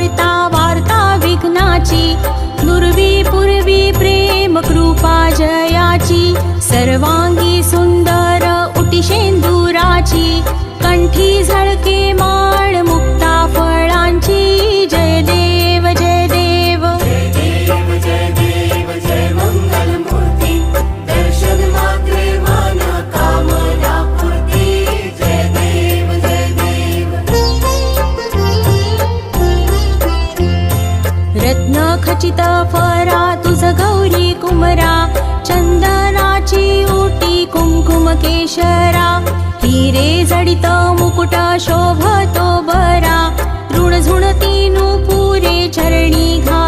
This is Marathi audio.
कळता वार्ता विघ्नाची, नुरवी पूर्वी प्रेम कृपा जयाची, सर्वांगी सुंदर उटी शेंदुराची, कंठी झळके माळ मुक्ता फळांची, जय देव जय देव जय देव जय मंगल मूर्ती, दर्शन मात्रे मन कामना पूर्ती, जय देव जय देव। रत्न खचित फरा तुझ गौरी कुमरा, चंदनाची ओटी कुंकुम केशरा, हिरे जडित मुकुट शोभतो बरा, ऋण झुणती नुपुरे चरणी घा